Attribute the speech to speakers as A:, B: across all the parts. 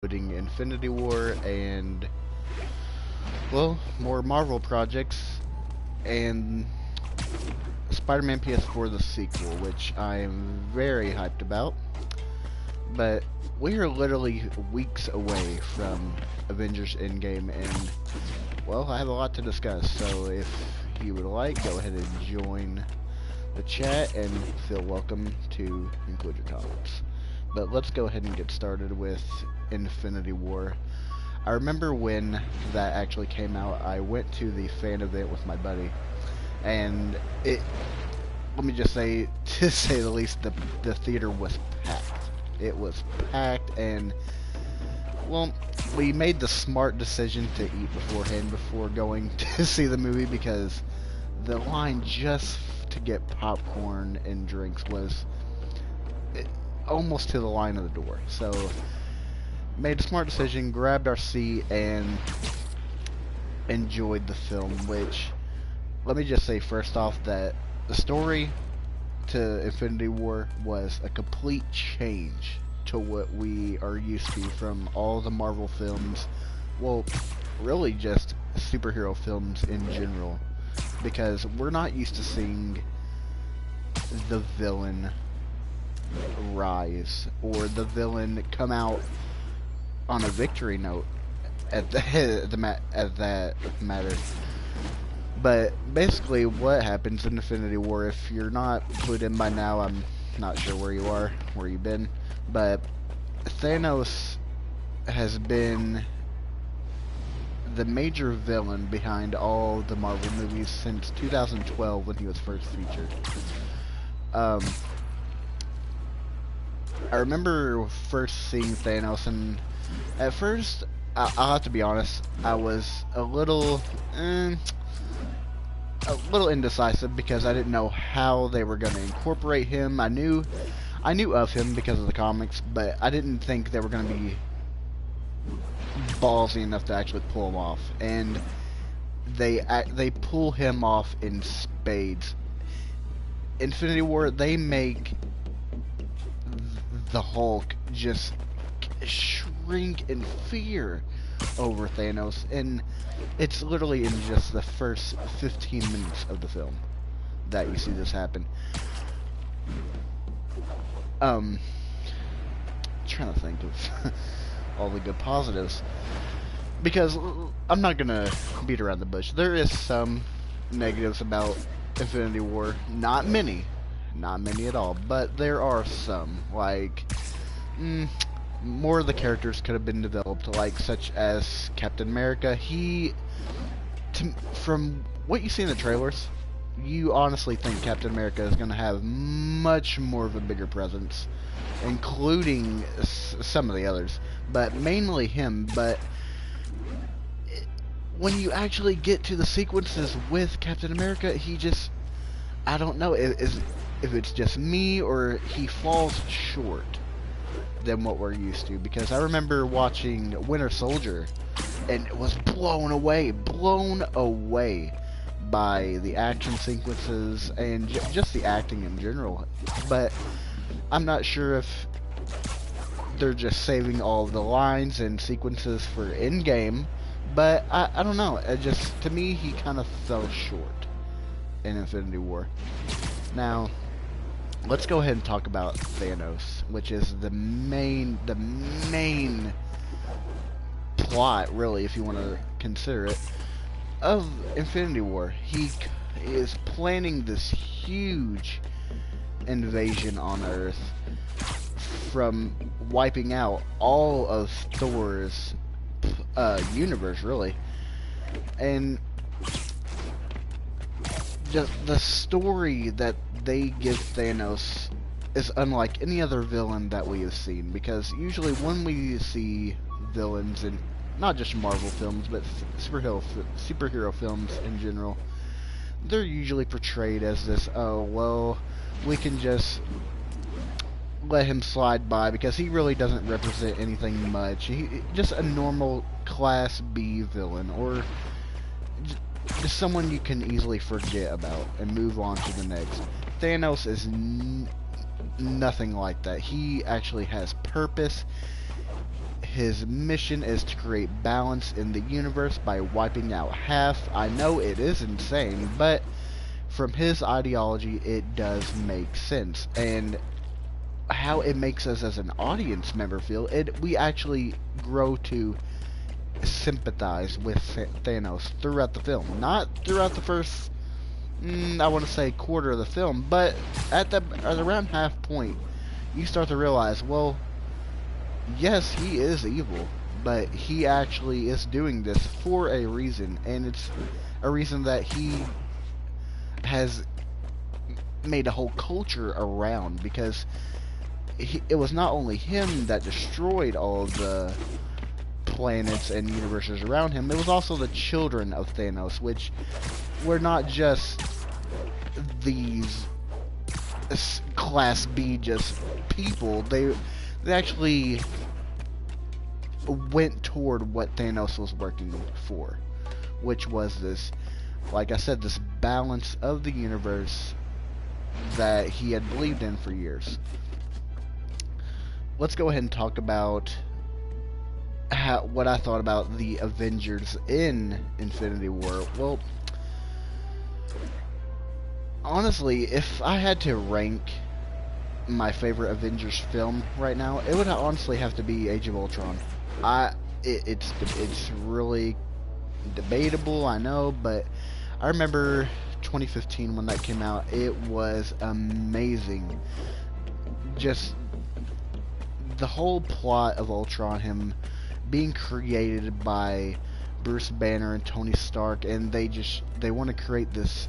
A: including Infinity War and, well, more Marvel projects and Spider-Man PS4 the sequel, which I am very hyped about. But we are literally weeks away from Avengers Endgame, and, well, I have a lot to discuss, so if you would like, go ahead and join the chat and feel welcome to include your comments. But let's go ahead and get started with Infinity War. I remember when that actually came out, I went to the fan event with my buddy, and let me just say, to say the least, the theater was packed. It was packed, and, well, we made the smart decision to eat beforehand before going to see the movie, because the line just to get popcorn and drinks was almost to the line of the door. So made a smart decision, grabbed our seat, and enjoyed the film, which, let me just say first off that the story to Infinity War was a complete change to what we are used to from all the Marvel films. Well, really just superhero films in general, because we're not used to seeing the villain rise or the villain come out on a victory note at at that matter. But basically, what happens in Infinity War, if you're not clued in by now, I'm not sure where you are, where you've been, but Thanos has been the major villain behind all the Marvel movies since 2012 when he was first featured. I remember first seeing Thanos, and at first, I'll have to be honest, I was a little indecisive because I didn't know how they were going to incorporate him. I knew of him because of the comics, but I didn't think they were going to be ballsy enough to actually pull him off. And they pull him off in spades. Infinity War, they make the Hulk just shrink in fear over Thanos, and it's literally in just the first 15 minutes of the film that you see this happen. Trying to think of all the good positives, because I'm not gonna beat around the bush. There is some negatives about Infinity War, not many at all, but there are some, like, more of the characters could have been developed, like such as Captain America. From what you see in the trailers, you honestly think Captain America is going to have much more of a bigger presence, including some of the others, but mainly him. But when you actually get to the sequences with Captain America, he just, I don't know if it's just me or he falls short than what we're used to, because I remember watching Winter Soldier and it was blown away by the action sequences and just the acting in general. But I'm not sure if they're just saving all the lines and sequences for Endgame, but I don't know. To me, he kind of fell short in Infinity War. Now, let's go ahead and talk about Thanos, which is the main plot, really, if you want to consider it, of Infinity War. He is planning this huge invasion on Earth, from wiping out all of Thor's universe, really. And just the story that they give Thanos is unlike any other villain that we have seen, because usually when we see villains in not just Marvel films but superhero films in general, they're usually portrayed as this, oh well, we can just let him slide by because he really doesn't represent anything much. He just a normal class B villain, or just someone you can easily forget about and move on to the next. Thanos is nothing like that. He actually has purpose. his mission is to create balance in the universe by wiping out half. I know it is insane, but from his ideology, it does make sense. And how it makes us as an audience member feel, we actually grow to sympathize with Thanos throughout the film. Not throughout the first, I want to say quarter of the film, but at around half point, you start to realize, well, yes, he is evil, but he actually is doing this for a reason, and it's a reason that he has made a whole culture around, because it was not only him that destroyed all of the planets and universes around him, it was also the children of Thanos, which were not just these class B just people. They actually went toward what Thanos was working for, which was this, like I said, this balance of the universe that he had believed in for years. Let's go ahead and talk about what I thought about the Avengers in Infinity War. Well, honestly, if I had to rank my favorite Avengers film right now, it would honestly have to be Age of Ultron. It's really debatable, I know, but I remember 2015 when that came out. It was amazing. Just the whole plot of Ultron, him being created by Bruce Banner and Tony Stark, and they want to create this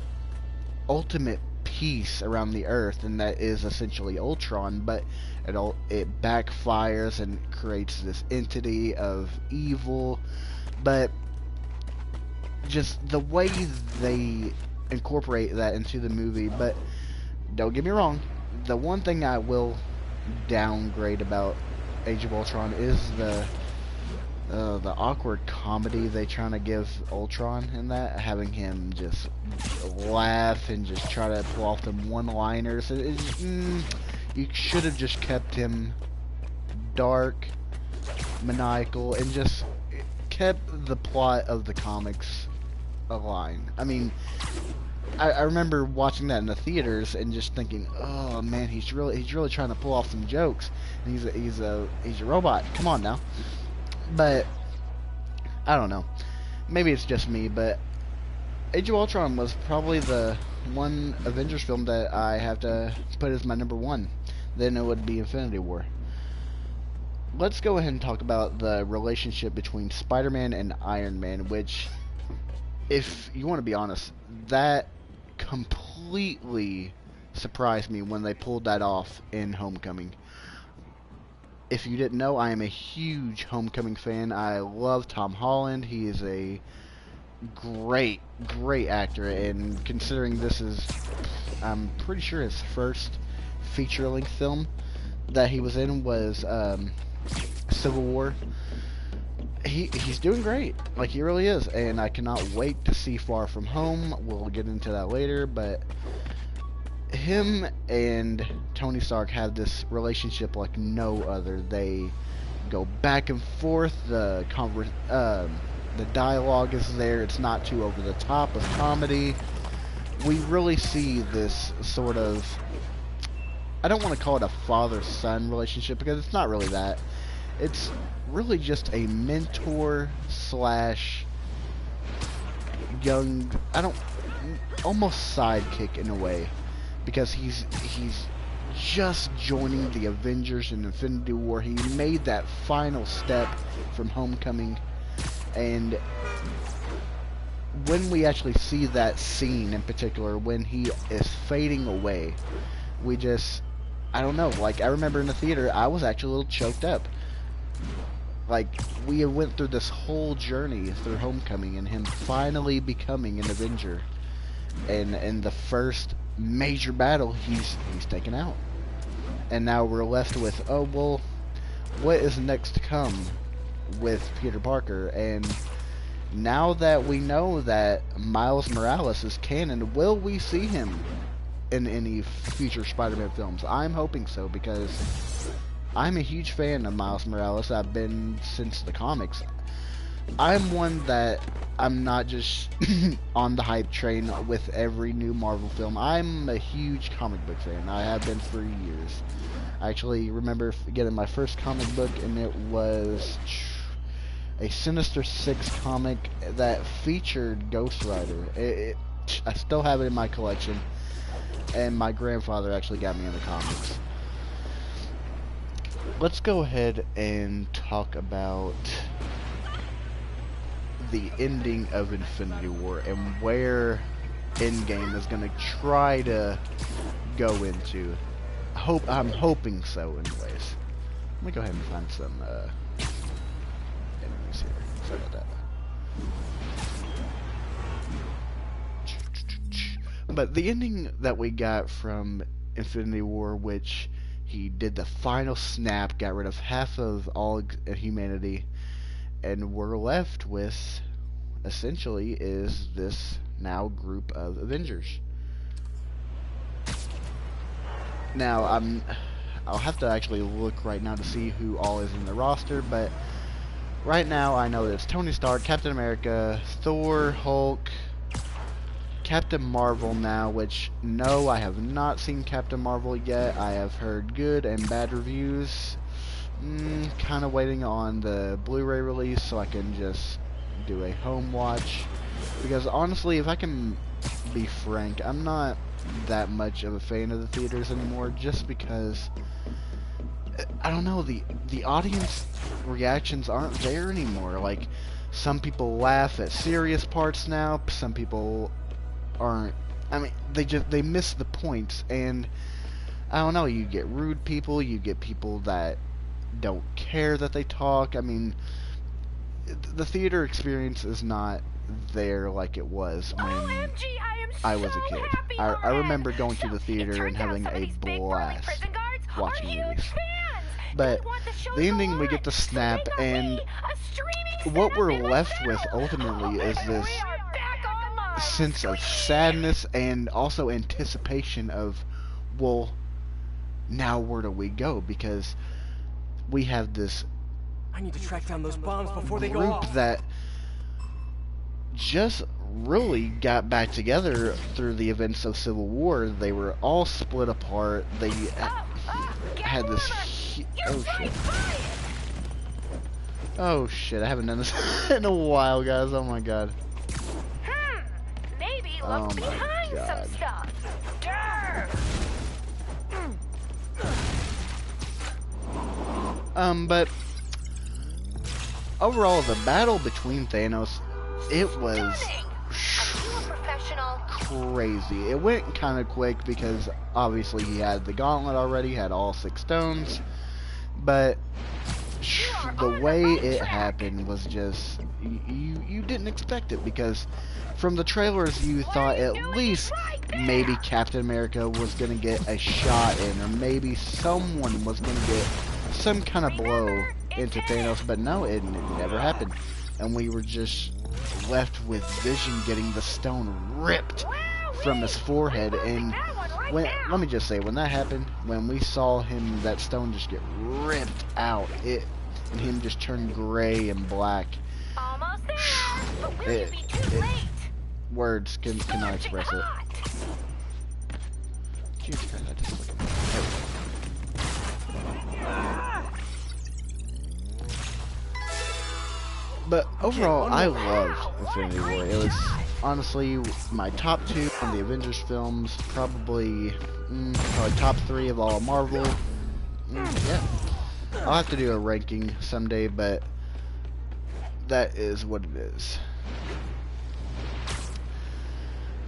A: ultimate peace around the Earth, and that is essentially Ultron, but it backfires and creates this entity of evil. But just the way they incorporate that into the movie. But don't get me wrong, the one thing I will downgrade about Age of Ultron is the awkward comedy they trying to give Ultron in that, having him just laugh and just try to pull off them one-liners. You should have just kept him dark, maniacal, and just kept the plot of the comics aligned. I mean, I remember watching that in the theaters and just thinking, oh man, he's really trying to pull off some jokes. And he's a robot. Come on now. But I don't know. Maybe it's just me, but Age of Ultron was probably the one Avengers film that I have to put as my number one. Then it would be Infinity War. Let's go ahead and talk about the relationship between Spider-Man and Iron Man, which, if you want to be honest, that completely surprised me when they pulled that off in Homecoming. If you didn't know, I am a huge Homecoming fan. I love Tom Holland. He is a great actor, and considering this is, I'm pretty sure his first feature-length film that he was in was Civil War. He's doing great, like he really is, and I cannot wait to see Far From Home. We'll get into that later, but him and Tony Stark have this relationship like no other. They go back and forth. The dialogue is there. It's not too over the top of comedy. We really see this sort of, I don't want to call it a father-son relationship, because it's not really that. It's really just a mentor slash young, almost sidekick in a way, because he's just joining the Avengers in Infinity War. He made that final step from Homecoming, and when we actually see that scene in particular, when he is fading away, we just, I don't know, like, I remember in the theater, I was actually a little choked up. Like, we went through this whole journey through Homecoming and him finally becoming an Avenger, and in the first major battle, he's taken out, and now we're left with, oh well, what is next to come with Peter Parker? And now that we know that Miles Morales is canon, will we see him in any future Spider-Man films? I'm hoping so, because I'm a huge fan of Miles Morales. I've been since the comics. I'm one that I'm not just on the hype train with every new Marvel film. I'm a huge comic book fan. I have been for years. I actually remember getting my first comic book, and it was a Sinister Six comic that featured Ghost Rider. I still have it in my collection, and my grandfather actually got me into comics. Let's go ahead and talk about the ending of Infinity War and where Endgame is going to try to go into. I'm hoping so, anyways. Let me go ahead and find some enemies here. Sorry about that. But the ending that we got from Infinity War, which he did the final snap, got rid of half of all humanity, and we're left with, essentially, is this now group of Avengers. Now, I'll have to actually look right now to see who all is in the roster, but right now I know that it's Tony Stark, Captain America, Thor, Hulk, Captain Marvel now, which, no, I have not seen Captain Marvel yet. I have heard good and bad reviews. Kind of waiting on the Blu-ray release so I can just do a home watch. Because honestly, if I can be frank, I'm not that much of a fan of the theaters anymore, just because, I don't know, the audience reactions aren't there anymore. Like, some people laugh at serious parts now, some people aren't. I mean, they miss the points, and I don't know, you get rude people, you get people that don't care that they talk. I mean, the theater experience is not there like it was when I was a kid. I remember going to the theater and having a blast watching movies. But the ending, we get the snap, and what we're left with ultimately is this sense of sadness and also anticipation of, well, now where do we go? Because we have this
B: I need to track down those bombs before they go off.
A: Group that just really got back together through the events of Civil War. They were all split apart. They had this oh shit. Oh shit, I haven't done this in a while, guys. Oh my god.
C: Maybe look behind some stuff.
A: But overall, the battle between Thanos, it was crazy. It went kind of quick because obviously he had the gauntlet already, had all 6 stones, but the way it happened was just, you didn't expect it, because from the trailers you thought at least maybe Captain America was going to get a shot in, or maybe someone was going to get some kind of blow into Thanos, but no, it never happened, and we were just left with Vision getting the stone ripped from his forehead. And let me just say, when that happened, when we saw him, that stone just get ripped out, and him just turn gray and black,
C: Almost there, but will you be too late?
A: Words cannot express it. Jesus Christ, I just look at But overall, I loved Infinity War. It was honestly my top 2 from the Avengers films, probably top 3 of all Marvel. Yeah, I'll have to do a ranking someday, but that is what it is.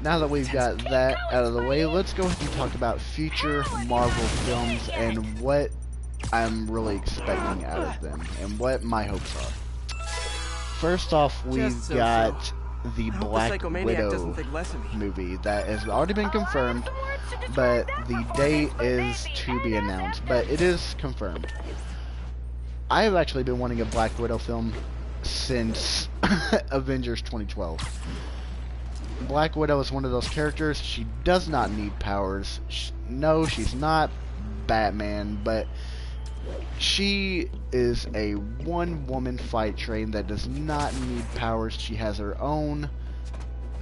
A: Now that we've got that out of the way, let's go ahead and talk about future Marvel films and what I'm really expecting out of them and what my hopes are. First off, we've got the Black Widow movie that has already been confirmed, but the date is to be announced, but it is confirmed. I have actually been wanting a Black Widow film since Avengers 2012. Black Widow is one of those characters. She does not need powers. No, she's not Batman, but She is a one-woman fight train that does not need powers. She has her own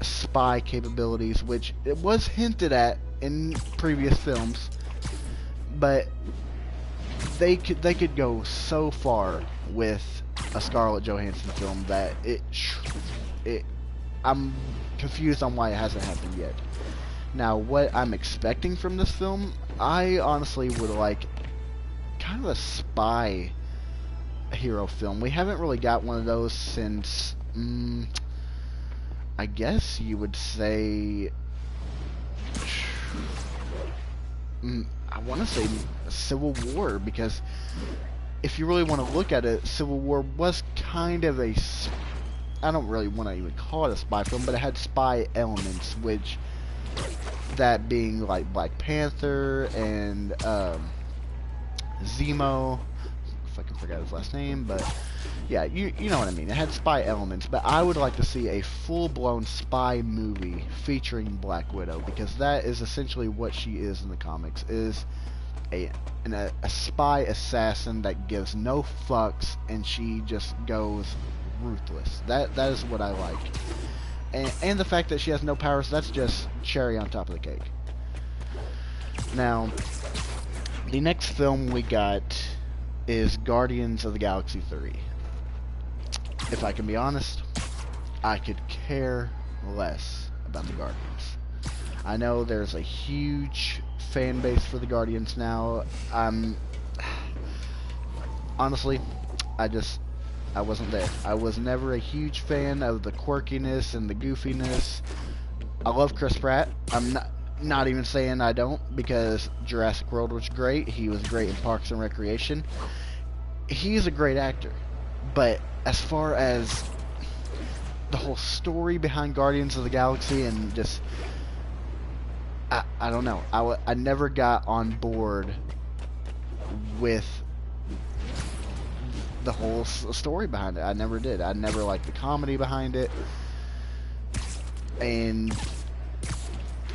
A: spy capabilities, which it was hinted at in previous films, but they could go so far with a Scarlett Johansson film that I'm confused on why it hasn't happened yet. Now, what I'm expecting from this film, I honestly would like kind of a spy hero film. We haven't really got one of those since, I guess you would say, I want to say Civil War, because if you really want to look at it, Civil War was kind of a, I don't really want to even call it a spy film, but it had spy elements, which, that being like Black Panther and Zemo, if I can forget his last name, but yeah, you know what I mean. It had spy elements, but I would like to see a full-blown spy movie featuring Black Widow, because that is essentially what she is in the comics, is a spy assassin that gives no fucks, and she just goes ruthless. That is what I like. And the fact that she has no powers, that's just cherry on top of the cake. Now, the next film we got is Guardians of the Galaxy 3. If I can be honest, I could care less about the Guardians. I know there's a huge fan base for the Guardians now. Honestly, I wasn't there. I was never a huge fan of the quirkiness and the goofiness. I love Chris Pratt. I'm not even saying I don't, because Jurassic World was great. He was great in Parks and Recreation. He's a great actor. But as far as the whole story behind Guardians of the Galaxy and just, I don't know. I never got on board with the whole story behind it. I never did. I never liked the comedy behind it. And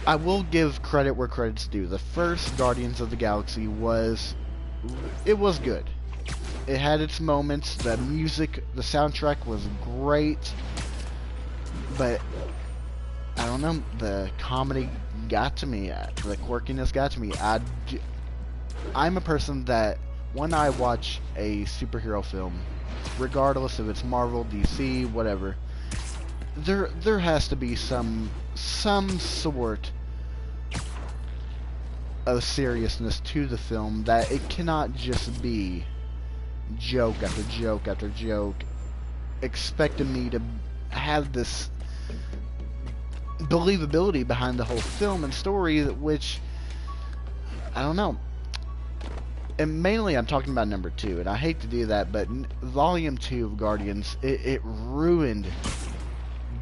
A: I will give credit where credit's due. The first Guardians of the Galaxy was good. It had its moments. The music, the soundtrack was great. But I don't know, the comedy got to me. The quirkiness got to me. I'm a person that when I watch a superhero film, regardless if it's Marvel, DC, whatever, there has to be some sort of seriousness to the film, that it cannot just be joke after joke after joke, expecting me to have this believability behind the whole film and story, which, I don't know. And mainly I'm talking about number 2, and I hate to do that, but Volume 2 of Guardians, it ruined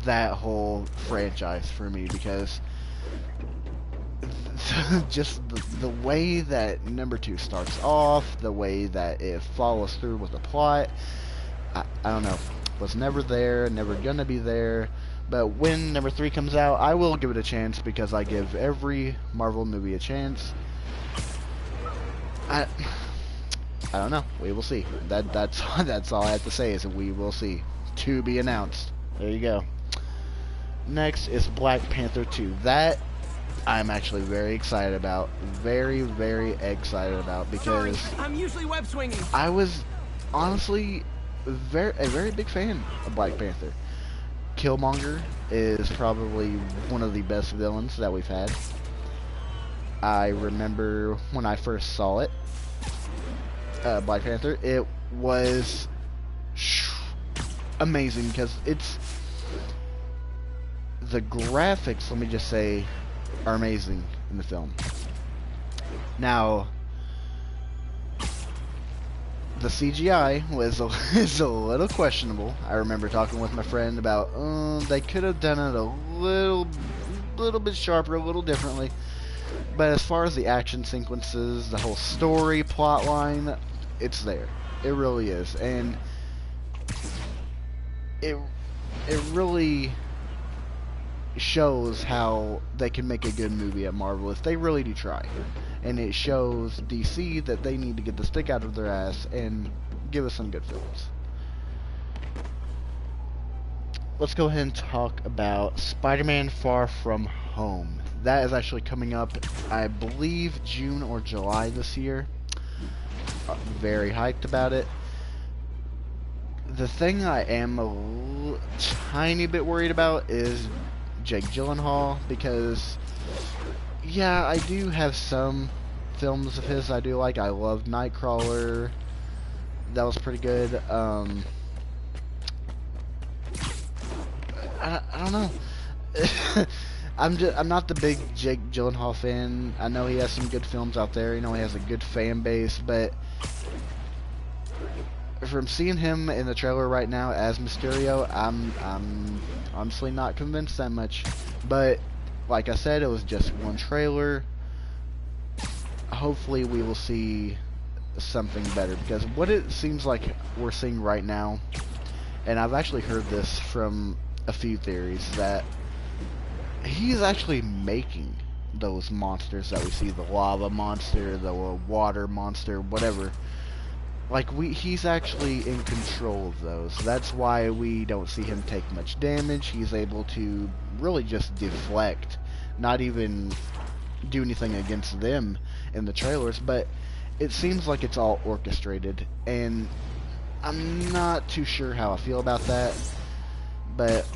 A: that whole franchise for me, because just the way that number 2 starts off, the way that it follows through with the plot, I don't know, was never there, never gonna be there. But when number 3 comes out, I will give it a chance, because I give every Marvel movie a chance. I don't know. We will see. That's all I have to say, is we will see. To be announced. There you go. Next is Black Panther 2. That I'm actually very excited about. Very, very excited about, because
B: Sorry, I'm usually web swinging.
A: I was honestly a very big fan of Black Panther. Killmonger is probably one of the best villains that we've had. I remember when I first saw it, Black Panther, it was amazing, because it's, the graphics, let me just say, are amazing in the film. Now, the CGI is a little questionable. I remember talking with my friend about, they could have done it a little bit sharper, a little differently. But as far as the action sequences, the whole story, plot line, it's there. It really is. And it really shows how they can make a good movie at Marvel if they really do try. and it shows DC that they need to get the stick out of their ass and give us some good films. Let's go ahead and talk about Spider-Man Far From Home. That is actually coming up, I believe, June or July this year. Very hyped about it. The thing I am a tiny bit worried about is Jake Gyllenhaal, because, yeah, I do have some films of his I do like. I love Nightcrawler. That was pretty good. I don't know. I'm not the big Jake Gyllenhaal fan. I know he has some good films out there. You know, he has a good fan base, but from seeing him in the trailer right now as Mysterio, I'm honestly not convinced that much. But like I said, it was just one trailer. Hopefully we will see something better, because what it seems like we're seeing right now, and I've actually heard this from a few theories, that he's actually making those monsters that we see, the lava monster, the water monster, whatever. Like, he's actually in control of those. That's why we don't see him take much damage. He's able to really just deflect, not even do anything against them in the trailers, but it seems like it's all orchestrated, and I'm not too sure how I feel about that. But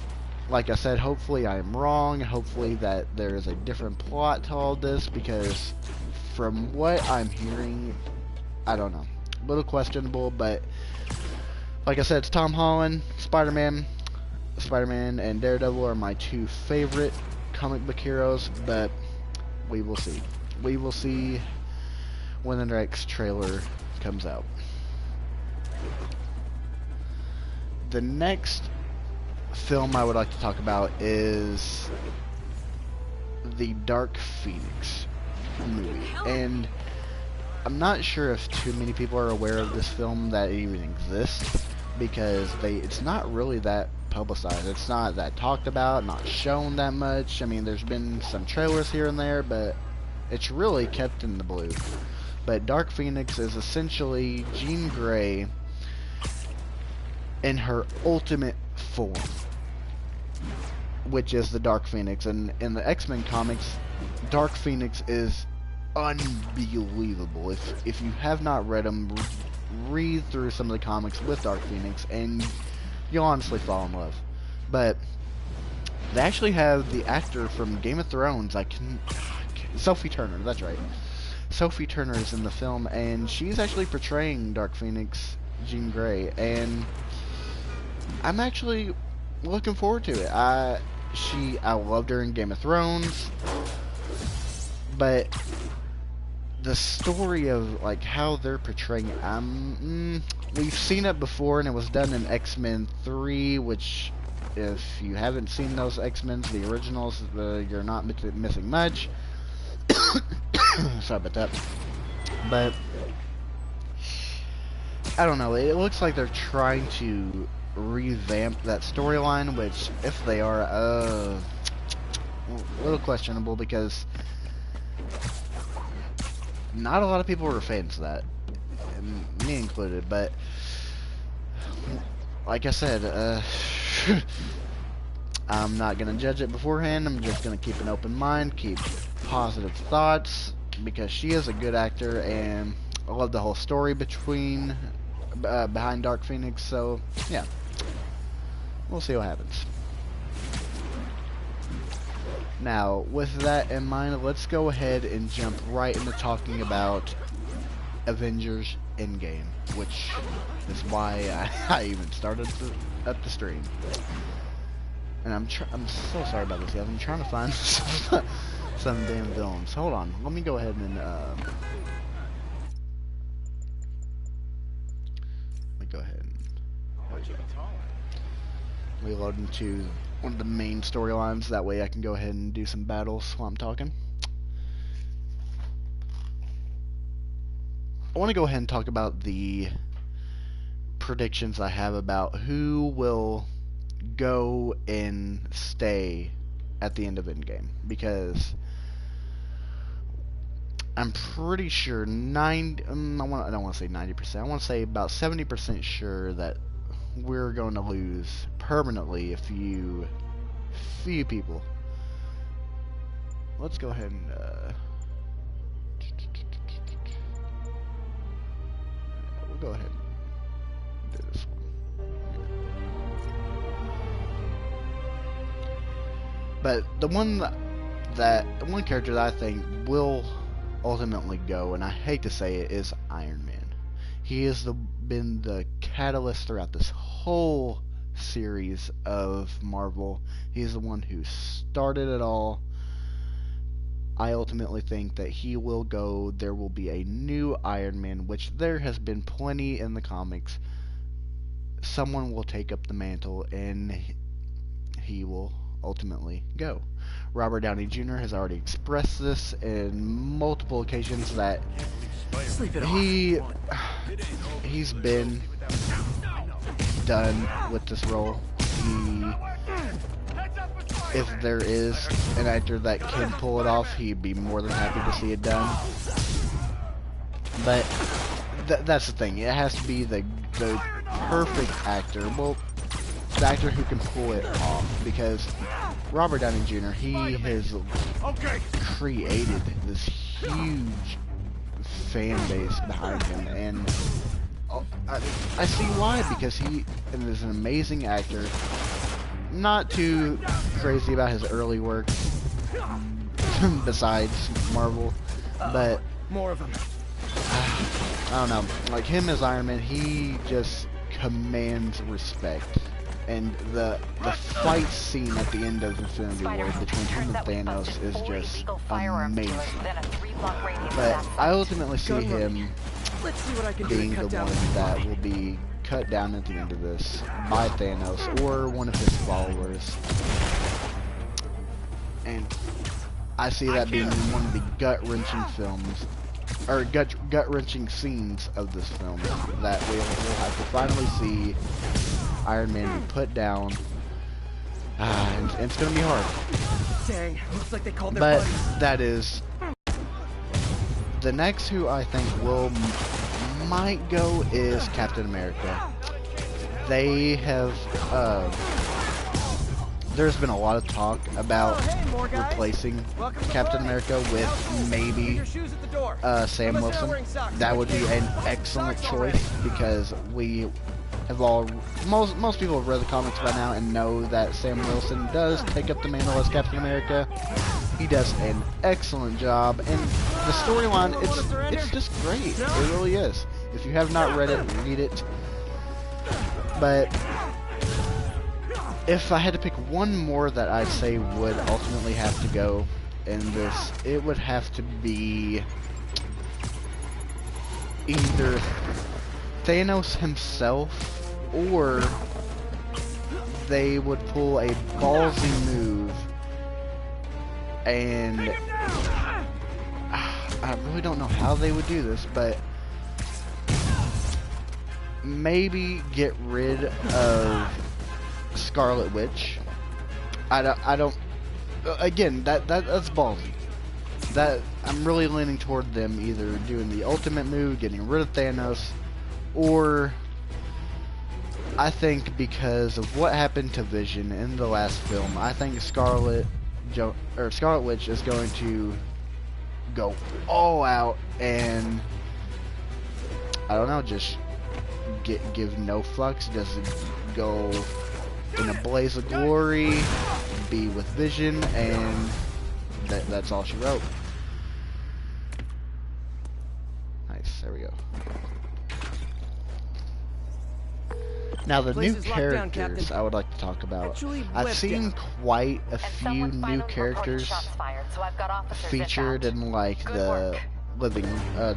A: like I said, hopefully I am wrong. Hopefully that there is a different plot to all this, because from what I'm hearing, I don't know. A little questionable, but like I said, it's Tom Holland. Spider-Man and Daredevil are my two favorite comic book heroes, but we will see. We will see when the next trailer comes out. The next film I would like to talk about is the Dark Phoenix movie, and I'm not sure if too many people are aware of this film, that it even exists, because it's not really that publicized. It's not that talked about, not shown that much. I mean, there's been some trailers here and there, but it's really kept in the blue. But Dark Phoenix is essentially Jean Grey in her ultimate form, which is the Dark Phoenix. And in the X-Men comics, Dark Phoenix is unbelievable. If you have not read them, read through some of the comics with Dark Phoenix, and you'll honestly fall in love. But they actually have the actor from Game of Thrones. Sophie Turner. That's right. Sophie Turner is in the film, and she's actually portraying Dark Phoenix, Jean Grey, and I'm actually looking forward to it. I loved her in Game of Thrones, but the story of like how they're portraying it, we've seen it before, and it was done in X-Men 3, which, if you haven't seen those X-Men, the originals, you're not missing much. Sorry about that. But I don't know, it looks like they're trying to revamp that storyline, which, if they are, a little questionable, because not a lot of people were fans of that, and me included. But like I said, I'm not gonna judge it beforehand. I'm just gonna keep an open mind, keep positive thoughts, because she is a good actor, and I love the whole story behind Dark Phoenix. So yeah, we'll see what happens. Now, with that in mind, let's go ahead and jump right into talking about Avengers Endgame, which is why I even started up the stream. And I'm so sorry about this, guys. I'm trying to find some damn villains. Hold on, let me go ahead and let me go ahead and reload into one of the main storylines. That way I can go ahead and do some battles while I'm talking. I want to go ahead and talk about the predictions I have about who will go and stay at the end of Endgame, because I'm pretty sure I don't want to say 90%. I want to say about 70% sure that we're going to lose permanently a few people. Let's go ahead and we'll go ahead and do this one. But the one character that I think will ultimately go, and I hate to say it, is Iron Man. He has been the catalyst throughout this whole series of Marvel. He's the one who started it all. I ultimately think that he will go. There will be a new Iron Man, which there has been plenty in the comics. Someone will take up the mantle, and he will ultimately go. Robert Downey Jr. has already expressed this in multiple occasions that he's been done with this role. If there is an actor that can pull it off, he'd be more than happy to see it done. But that's the thing. It has to be the perfect actor. Well, the actor who can pull it off, because Robert Downey Jr., he has created this huge fan base behind him, and I see why, because he is an amazing actor. Not too crazy about his early work besides Marvel, but
B: more of them.
A: I don't know, like him as Iron Man, he just commands respect. And the fight scene at the end of Infinity War between him and Thanos is just amazing. But I ultimately see him being the one that will be cut down at the end of this by Thanos or one of his followers. And I see that being one of the gut-wrenching films, or gut-wrenching scenes of this film, that we'll have to finally see Iron Man be put down, and it's gonna be hard.
B: Dang, looks like they called their buddies.
A: But that is the next who I think might go is Captain America. They have there's been a lot of talk about replacing Captain America with maybe Sam Wilson. That would be an excellent choice, because we have most people have read the comics by now and know that Sam Wilson does take up the mantle as Captain America. He does an excellent job, and the storyline, it's just great. It really is. If you have not read it, read it. But if I had to pick one more that I'd say would ultimately have to go in this, it would have to be either Thanos himself, or they would pull a ballsy move, and I really don't know how they would do this, but maybe get rid of Scarlet Witch. I don't. Again, that's ballsy. That I'm really leaning toward them either doing the ultimate move, getting rid of Thanos, or I think because of what happened to Vision in the last film, I think Scarlet Witch is going to go all out and, I don't know, just give no fucks. Doesn't go in a blaze of glory, be with Vision, and that's all she wrote. Nice, there we go. Now the new characters I would like to talk about. I've seen quite a few new characters featured in like the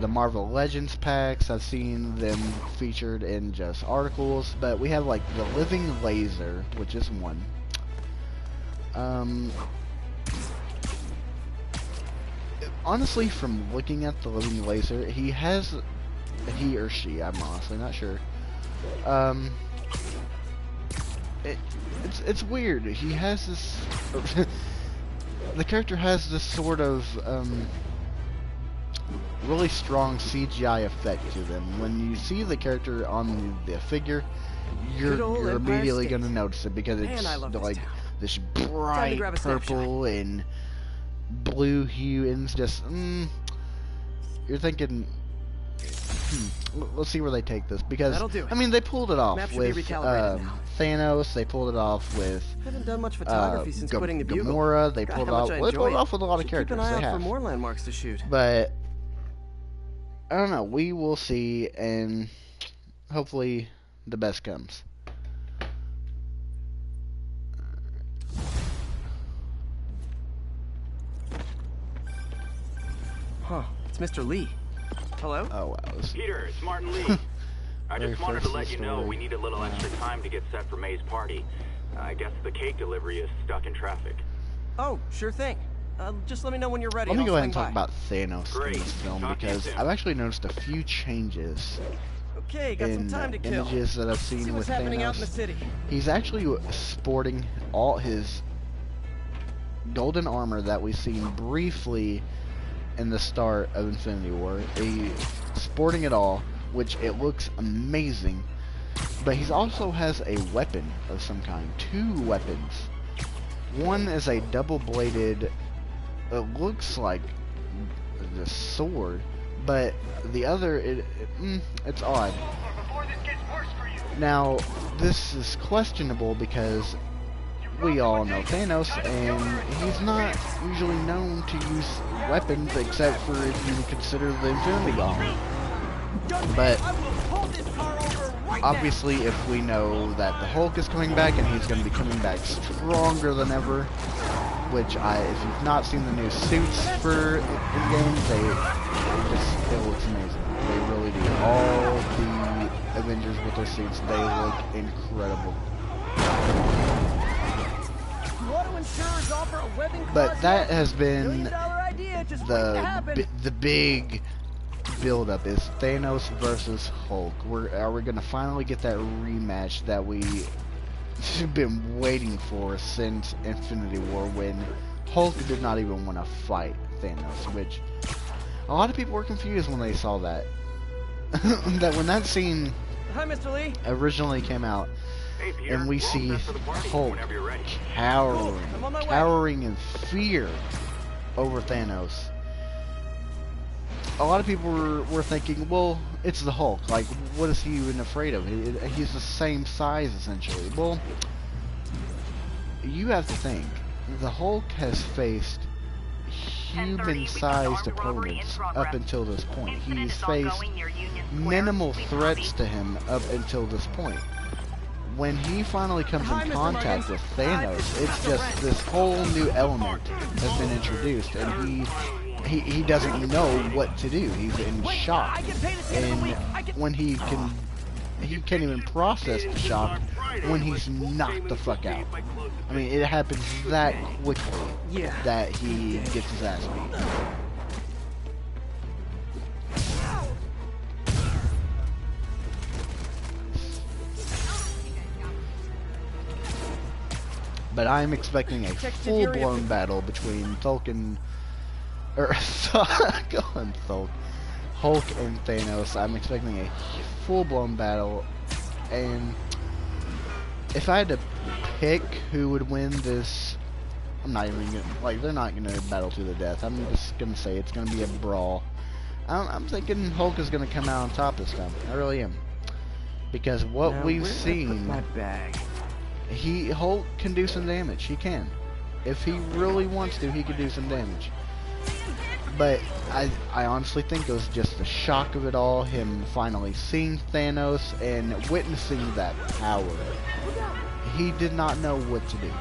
A: Marvel Legends packs. I've seen them featured in just articles, but we have like the Living Laser, which is one. Honestly, from looking at the Living Laser, he or she, I'm honestly not sure. It's weird. He has this. The character has this sort of really strong CGI effect to them. When you see the character on the figure, you're immediately going to notice it because it's like this bright purple and blue hue, and it's just you're thinking, let's see where they take this, because I mean, they pulled it off with Thanos. They pulled it off with
B: haven't done much photography since quitting the Bugle.
A: Gamora. They pulled it off. Well, they pulled it off with a lot of characters.
B: Keep an eye
A: they
B: out
A: have.
B: for more landmarks to shoot.
A: But I don't know. We will see, and hopefully the best comes.
B: Huh? It's Mr. Lee. Hello?
A: Oh wow.
D: Peter, it's Martin Lee. I just wanted to let you know we need a little extra time to get set for May's party. I guess the cake delivery is stuck in traffic.
B: Oh, sure thing. Just let me know when you're ready.
A: Let me go ahead and talk
B: by.
A: about Thanos in this film, because I've actually noticed a few changes
B: Okay, got some time to kill.
A: images that I've seen
B: See what's
A: with
B: happening
A: Thanos.
B: out in the city.
A: He's actually sporting all his golden armor that we've seen briefly in the start of Infinity War. He's sporting it all, which it looks amazing. But he also has a weapon of some kind. Two weapons. One is a double-bladed, it looks like the sword, but the other, it's odd. Now, this is questionable because we all know Thanos, and he's not usually known to use weapons except for if you consider the Infinity Gauntlet. But obviously, if we know that the Hulk is coming back and he's going to be coming back stronger than ever, which if you've not seen the new suits for Endgame, it looks amazing. They really do. All the Avengers with their suits, they look incredible. But that has been the big build-up, is Thanos versus Hulk. Are we gonna finally get that rematch that we've been waiting for since Infinity War, when Hulk did not even want to fight Thanos? Which a lot of people were confused when they saw that. That when that scene originally came out, and we see Hulk cowering in fear over Thanos, a lot of people were thinking, well, it's the Hulk. Like, what is he even afraid of? He's the same size, essentially. Well, you have to think, the Hulk has faced human-sized opponents up until this point. He's faced minimal threats to him up until this point. When he finally comes in contact with Thanos, it's just this whole new element has been introduced, and he doesn't know what to do. He's in shock, and when he can't even process the shock when he's knocked the fuck out. I mean, it happens that quickly that he gets his ass beat. But I'm expecting a full-blown battle between Hulk and Thanos. I'm expecting a full-blown battle, and if I had to pick who would win this, I'm not even gonna, they're not gonna battle to the death. I'm just gonna say it's gonna be a brawl. I'm thinking Hulk is gonna come out on top this time. I really am, because what we've seen, Hulk can do some damage. He can. If he really wants to, he can do some damage. But I honestly think it was just the shock of it all, him finally seeing Thanos and witnessing that power. He did not know what to do.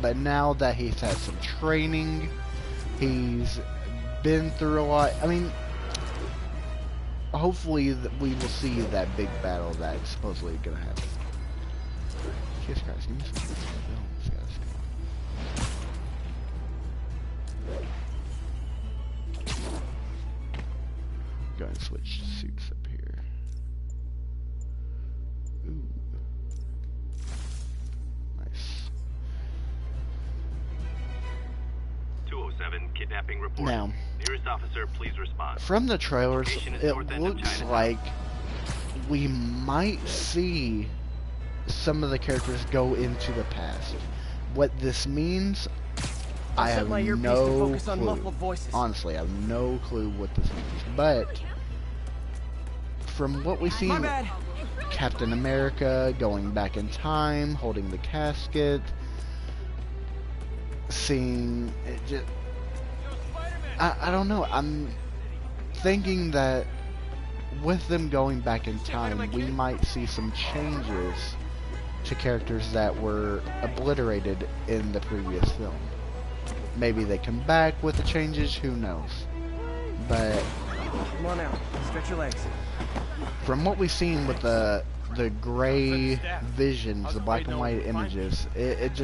A: But now that he's had some training, he's been through a lot. I mean, hopefully we will see that big battle that's supposedly going to happen. Jesus Christ, give me some films, guys. Go and switch suits up here. Ooh. Nice.
D: 207, kidnapping.
E: Kidnapping reported.
A: Now,
E: Nearest officer, please respond.
A: from the trailers,
E: Location is
A: it
E: north end of
A: looks
E: Chinatown.
A: like we might see some of the characters go into the past. What this means, I
B: Set
A: have
B: my earpiece to
A: no
B: focus on
A: clue.
B: muffled voices.
A: Honestly, I have no clue what this means. But from what we've
B: My
A: seen,
B: bad.
A: Captain America going back in time, holding the casket, seeing it just, I don't know. I'm thinking that with them going back in time, we might see some changes to characters that were obliterated in the previous film. Maybe they come back with the changes, who knows. But
B: Come on out. Stretch your legs.
A: from what we've seen with the gray visions, the black and white images, it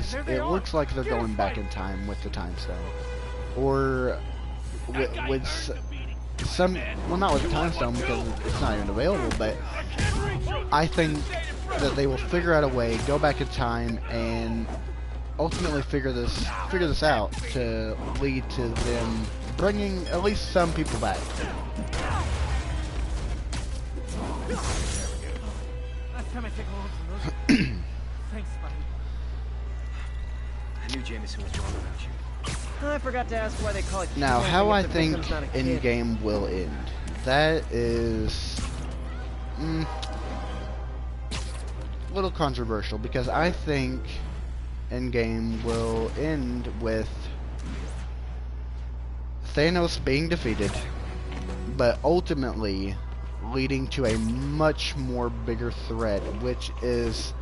A: looks like they're going back in time with the time stone. Or with some, well, not with the time stone because it's not even available, but I think that they will figure out a way, go back in time, and ultimately figure this out to lead to them bringing at least some people back.
B: Last time I took a look from those. Thanks, Spidey.
F: I knew Jameson was wrong about you.
B: I forgot to ask why they call it.
A: Now,
B: kidnapping
A: how
B: if
A: I
B: the
A: think
B: victim's not a kid.
A: Endgame will end, that is a little controversial, because I think Endgame will end with Thanos being defeated, but ultimately leading to a much more bigger threat, which is,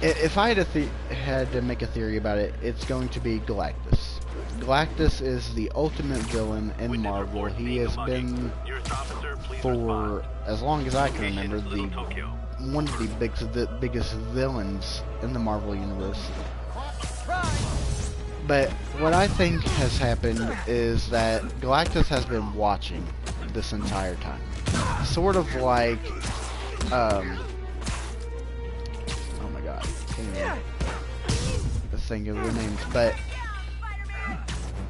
A: if I had to make a theory about it, it's going to be Galactus. Galactus is the ultimate villain in Marvel. He has been,
E: Nearest officer, please
A: for
E: respond.
A: as long as I can
E: Location
A: remember,
E: is Little
A: the
E: Tokyo.
A: one of the biggest villains in the Marvel universe. But what I think has happened is that Galactus has been watching this entire time. Sort of like, oh my god, I can't even think of the names, but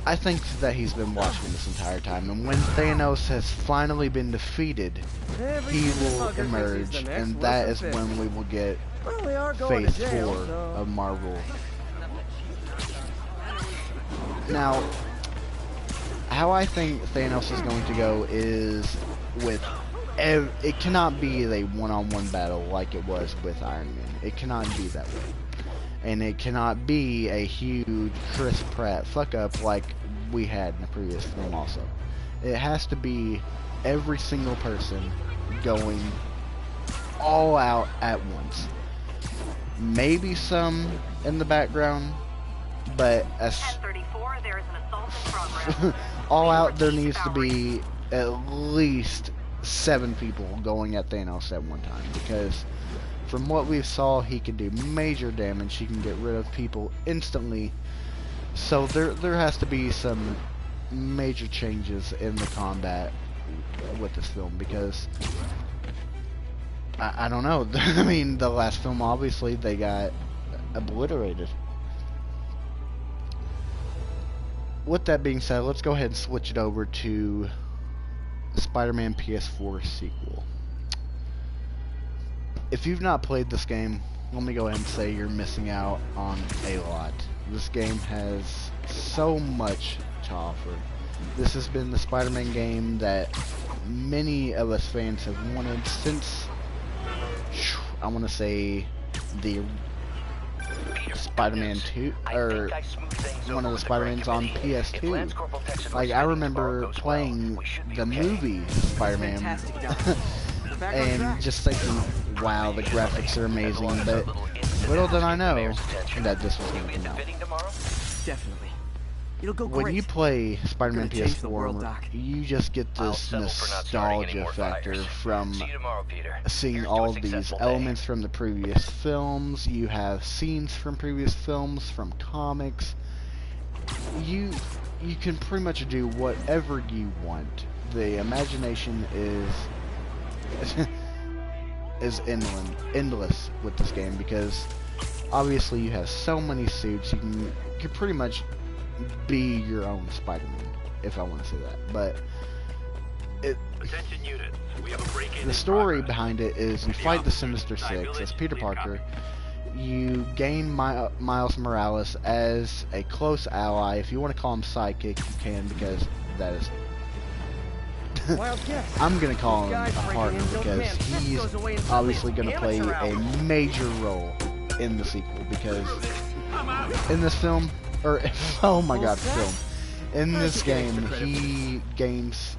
A: I think that he's been watching this entire time, and when Thanos has finally been defeated,
B: Every
A: he
B: single
A: will
B: mugger thinks he's
A: emerge,
B: the next
A: and that is
B: Wilson Fisk.
A: when we will get
B: Well, they are going
A: Phase
B: to jail,
A: 4
B: so...
A: of Marvel. Now, how I think Thanos is going to go is with... It cannot be a one-on-one battle like it was with Iron Man. It cannot be that way. And it cannot be a huge Chris Pratt fuck-up like we had in the previous film also. It has to be every single person going all out at once. Maybe some in the background, but as
C: 1034, there is an assault in progress.
A: all out, there needs to be at least 7 people going at Thanos at one time, because from what we saw, he can do major damage. He can get rid of people instantly. So there has to be some major changes in the combat with this film, because I don't know. I mean, the last film, obviously, they got obliterated. With that being said, let's go ahead and switch it over to Spider-Man PS4 sequel. If you've not played this game, let me go ahead and say you're missing out on a lot. This game has so much to offer. This has been the Spider-Man game that many of us fans have wanted since, I want to say, the Spider-Man 2, or one of the Spider-Mans on PS2. Like, I remember playing the movie Spider-Man
B: Fantastic, Doc. We're back on
A: and
B: track.
A: just thinking, wow, the graphics are amazing, but little did I know that this was going to come out.
B: Definitely. It'll go
A: When
B: great.
A: you play Spider-Man
B: Gonna change the world,
A: PS4,
B: Doc.
A: you just get this nostalgia factor from seeing all of these elements from the previous films. You have scenes from previous films, from comics. You can pretty much do whatever you want. The imagination is endless with this game, because obviously you have so many suits. You can pretty much be your own Spider-Man, if I want to say that. But
E: Attention units. We have a break-in.
A: the story behind it is you fight the Sinister Six as Peter Parker. You gain Miles Morales as a close ally. If you want to call him sidekick, you can, because that is...
B: Wild guess.
A: I'm going to call him a
B: Guys breaking
A: partner
B: in, no
A: because
B: man, Pip
A: he's
B: goes away and
A: obviously
B: suddenly
A: going to play
B: amateur
A: a
B: hour.
A: major role in the sequel, because in this film, or oh my god, film, in this game, he gains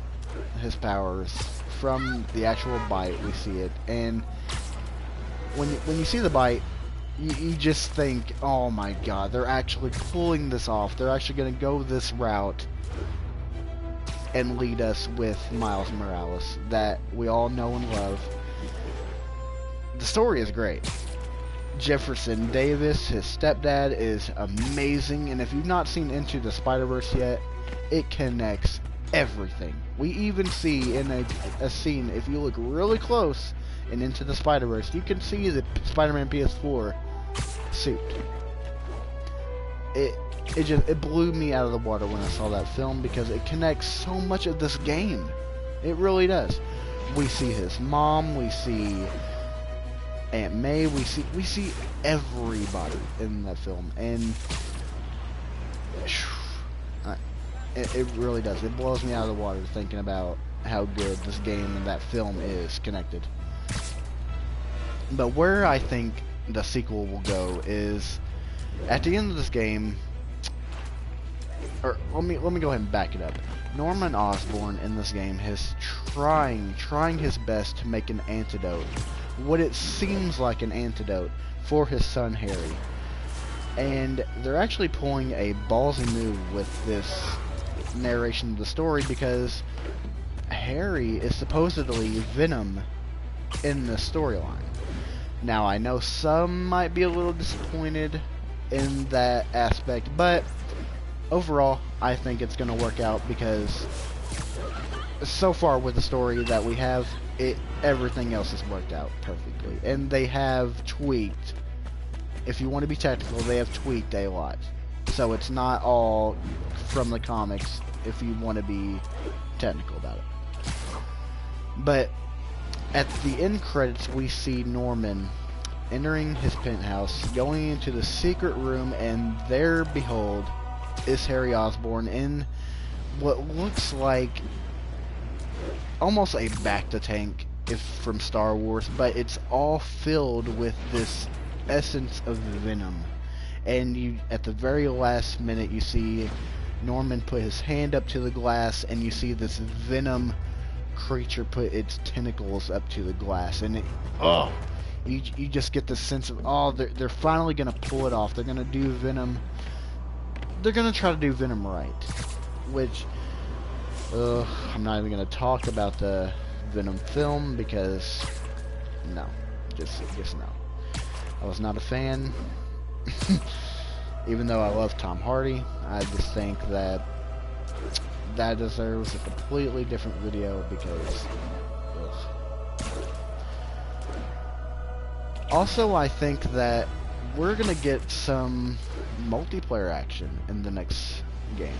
A: his powers from the actual bite. We see it, and when you see the bite, you just think, oh my god, they're actually pulling this off. They're actually going to go this route and lead us with Miles Morales that we all know and love. The story is great. Jefferson Davis, his stepdad, is amazing, and if you've not seen Into the Spider-Verse yet, it connects everything. We even see in a scene, if you look really close in Into the Spider-Verse, you can see the Spider-Man PS4 suit. It blew me out of the water when I saw that film, because it connects so much of this game. It really does. We see his mom, we see Aunt May, we see everybody in that film, and it really does. It blows me out of the water thinking about how good this game and that film is connected. But where I think the sequel will go is at the end of this game. Or let me go ahead and back it up. Norman Osborn in this game is trying his best to make an antidote, what it seems like an antidote, for his son Harry. And they're actually pulling a ballsy move with this narration of the story, because Harry is supposedly Venom in the storyline. Now, I know some might be a little disappointed in that aspect, but overall, I think it's going to work out, because so far with the story that we have, everything else has worked out perfectly. And they have tweaked, if you want to be technical, they have tweaked a lot. So it's not all from the comics, if you want to be technical about it. But at the end credits, we see Norman entering his penthouse, going into the secret room, and there, behold, is Harry Osborn in what looks like almost a Bacta-tank from Star Wars, but it's all filled with this essence of venom. And you, at the very last minute, you see Norman put his hand up to the glass, and you see this venom creature put its tentacles up to the glass, and you just get the sense of, they're finally gonna pull it off. They're gonna do Venom. They're gonna try to do Venom right, which I'm not even gonna talk about the Venom film, because no, just no. I was not a fan. Even though I love Tom Hardy, I just think that deserves a completely different video, because also, I think that we're gonna get some multiplayer action in the next game.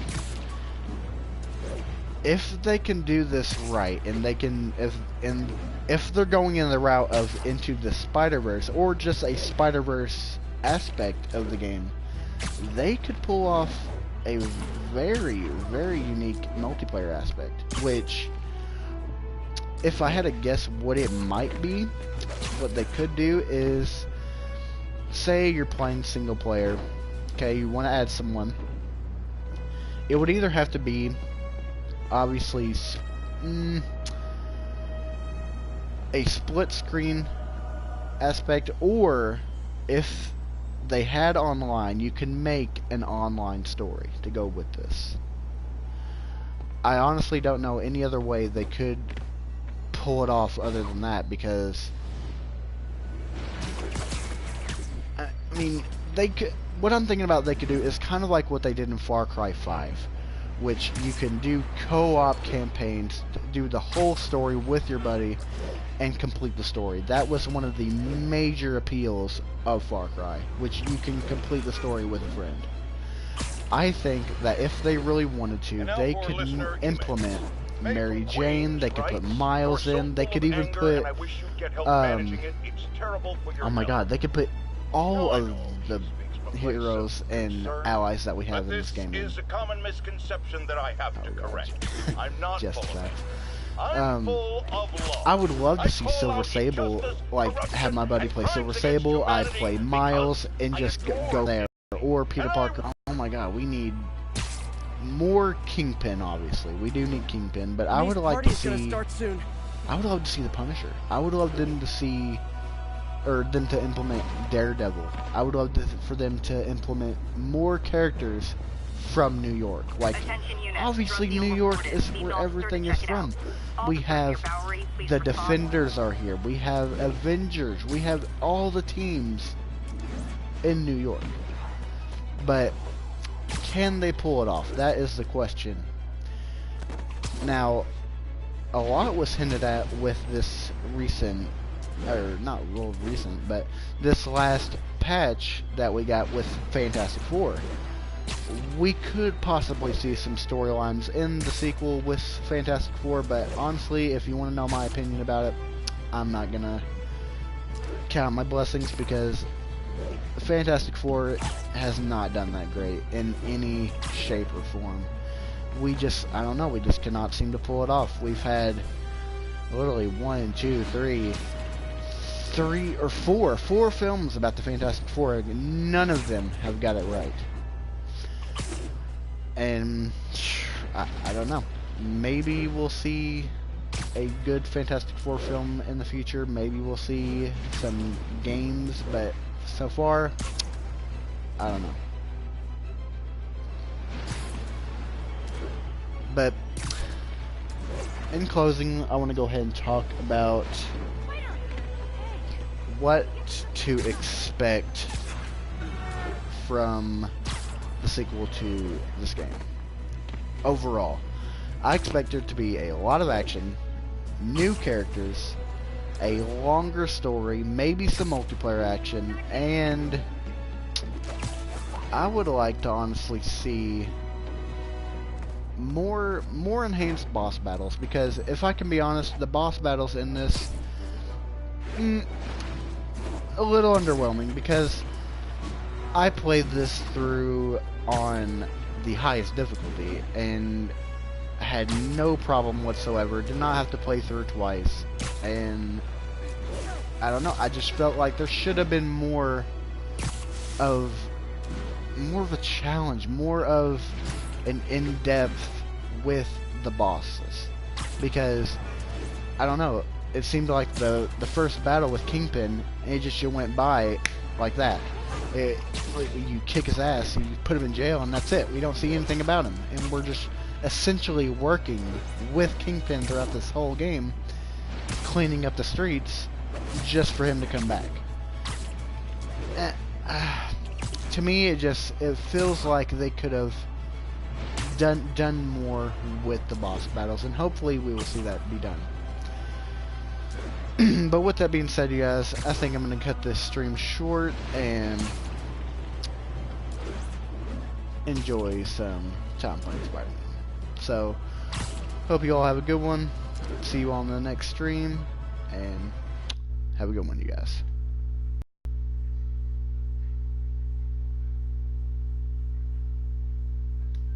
A: If they can do this right, and they can, if they're going in the route of Into the Spider-Verse, or just a Spider-Verse aspect of the game, they could pull off a very, very unique multiplayer aspect, which, if I had to guess what it might be, what they could do is, say you're playing single player, okay, you want to add someone. It would either have to be, obviously, a split screen aspect, or if they had online, you can make an online story to go with this. I honestly don't know any other way they could pull it off other than that, because I mean, they could, what I'm thinking about they could do is kind of like what they did in Far Cry 5, which you can do co-op campaigns, do the whole story with your buddy, and complete the story. That was one of the major appeals of Far Cry, which you can complete the story with a friend. I think that if they really wanted to, they could implement Mary Jane, they could put Miles in, they could even put, oh my god, they could put all of the heroes and allies that we have in this game.
F: Is a common misconception that I have to correct. I'm not
A: Just
F: full of
A: that.
F: it. I'm full of love.
A: I would love to see
F: call
A: Silver
F: out
A: Sable,
F: injustice,
A: like, have my buddy
F: corruption,
A: play
F: and
A: Silver
F: crimes
A: Sable,
F: against
A: I play
F: humanity
A: Miles,
F: because
A: and
F: I
A: just
F: adore
A: go there. Or Peter
F: And
A: Parker. Oh my god, we need more Kingpin, obviously. We do need Kingpin, but I would like to see... I would love to see the Punisher. I would love them to see... or them to implement Daredevil. I would love for them to implement more characters from New York. Like, obviously New York is where everything is from. We have the Defenders are here. We have Avengers. We have all the teams in New York. But can they pull it off? That is the question. Now, a lot was hinted at with this recent, or not real recent, but this last patch that we got with Fantastic Four. We could possibly see some storylines in the sequel with Fantastic Four, but honestly, if you want to know my opinion about it, I'm not gonna count my blessings because Fantastic Four has not done that great in any shape or form. We just, I don't know, we just cannot seem to pull it off. We've had literally 4 films about the Fantastic Four. None of them have got it right. And I don't know. Maybe we'll see a good Fantastic Four film in the future. Maybe we'll see some games, but so far, I don't know. But in closing, I want to go ahead and talk about what to expect from the sequel to this game. Overall, I expect there to be a lot of action, new characters, a longer story, maybe some multiplayer action, and I would like to honestly see more enhanced boss battles, because if I can be honest, the boss battles in this a little underwhelming, because I played this through on the highest difficulty and had no problem whatsoever, did not have to play through twice, and I don't know, I just felt like there should have been more of a challenge, more of an in-depth with the bosses, because I don't know, it seemed like the first battle with Kingpin, it just went by like that. You kick his ass, you put him in jail, and that's it. We don't see anything about him, and we're just essentially working with Kingpin throughout this whole game, cleaning up the streets just for him to come back. To me, it feels like they could have done more with the boss battles, and hopefully we will see that be done. But with that being said, you guys, I think I'm going to cut this stream short and enjoy some time playing Spider-Man. So, hope you all have a good one. See you all in the next stream, and have a good one, you guys.